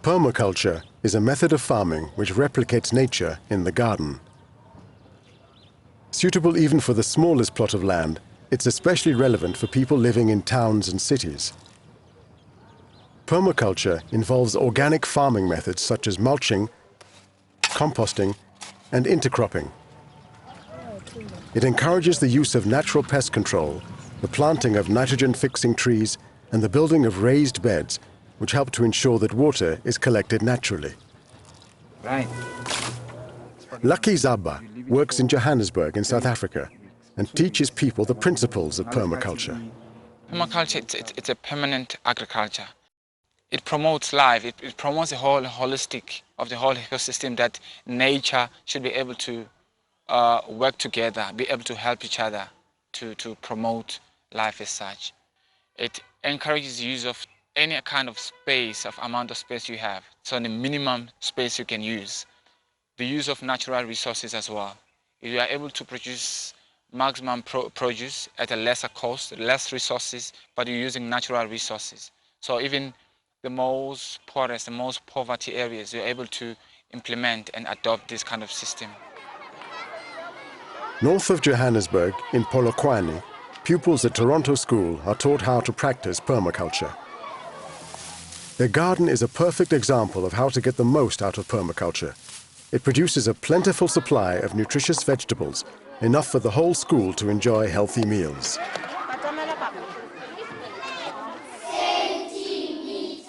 Permaculture is a method of farming which replicates nature in the garden. Suitable even for the smallest plot of land, it's especially relevant for people living in towns and cities. Permaculture involves organic farming methods such as mulching, composting, and intercropping. It encourages the use of natural pest control, the planting of nitrogen-fixing trees, and the building of raised beds, which help to ensure that water is collected naturally. Right. Lucky Zaba works in Johannesburg in South Africa and teaches people the principles of permaculture. Permaculture, it's a permanent agriculture. It promotes life, it promotes the whole holistic of the whole ecosystem, that nature should be able to work together, be able to help each other to promote life as such. It encourages the use of any kind of space, of amount of space you have, so the minimum space you can use. The use of natural resources as well. You are able to produce maximum produce at a lesser cost, less resources, but you're using natural resources. So even the most poorest, the most poverty areas, you're able to implement and adopt this kind of system. North of Johannesburg, in Polokwane, pupils at Toronto School are taught how to practice permaculture. Their garden is a perfect example of how to get the most out of permaculture. It produces a plentiful supply of nutritious vegetables, enough for the whole school to enjoy healthy meals.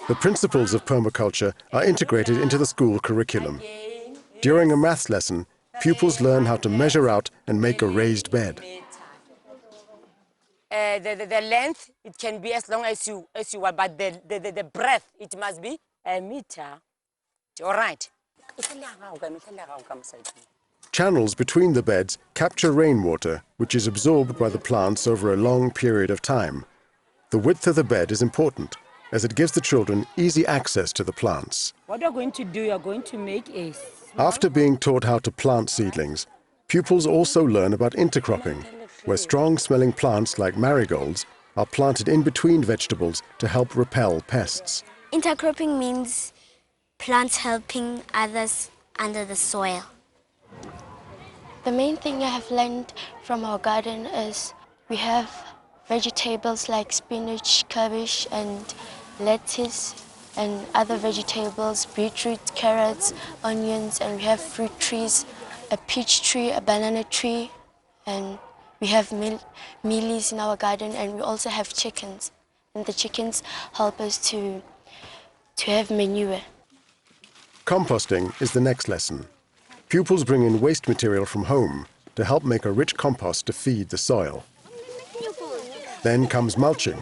The principles of permaculture are integrated into the school curriculum. During a maths lesson, pupils learn how to measure out and make a raised bed. The length, it can be as long as you want, but the breadth, it must be a meter. All right. Channels between the beds capture rainwater, which is absorbed by the plants over a long period of time. The width of the bed is important, as it gives the children easy access to the plants. What you're going to do, you're going to make a... After being taught how to plant seedlings, pupils also learn about intercropping, where strong-smelling plants like marigolds are planted in between vegetables to help repel pests. Intercropping means plants helping others under the soil. The main thing I have learned from our garden is we have vegetables like spinach, cabbage and lettuce and other vegetables, beetroot, carrots, onions, and we have fruit trees, a peach tree, a banana tree, and we have mealies in our garden, and we also have chickens. And the chickens help us to have manure. Composting is the next lesson. Pupils bring in waste material from home to help make a rich compost to feed the soil. Then comes mulching.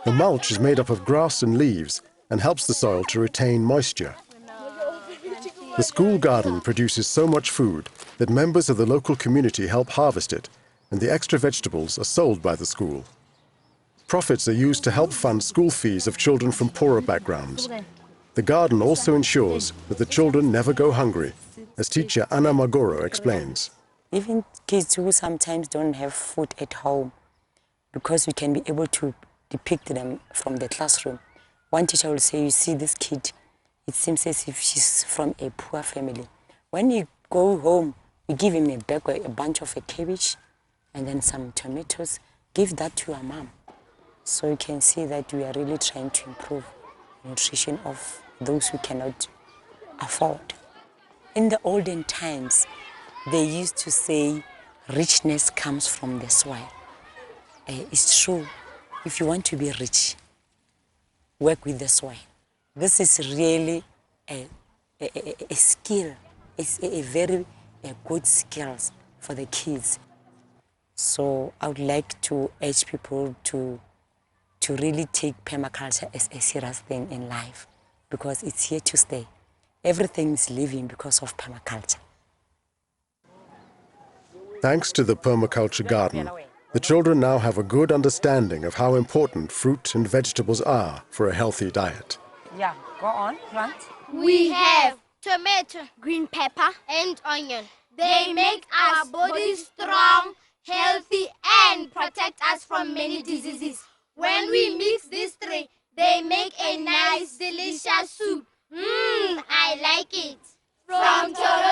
The mulch is made up of grass and leaves and helps the soil to retain moisture. The school garden produces so much food that members of the local community help harvest it, and the extra vegetables are sold by the school. Profits are used to help fund school fees of children from poorer backgrounds. The garden also ensures that the children never go hungry, as teacher Anna Magoro explains. Even kids who sometimes don't have food at home, because we can be able to depict them from the classroom. One teacher will say, you see this kid, it seems as if she's from a poor family. When you go home, you give him a bunch of a cabbage and then some tomatoes, give that to your mom. So you can see that we are really trying to improve nutrition of those who cannot afford. In the olden times, they used to say richness comes from the soil. It's true. If you want to be rich, work with the soil. This is really a skill. It's a very good skill for the kids. So I would like to urge people to really take permaculture as a serious thing in life, because it's here to stay. Everything is living because of permaculture. Thanks to the permaculture garden, the children now have a good understanding of how important fruit and vegetables are for a healthy diet. Yeah, go on, plant. We have tomato, green pepper, and onion. They make our bodies strong, healthy, and protect us from many diseases. When we mix these three, they make a nice, delicious soup. I like it. From Toronto.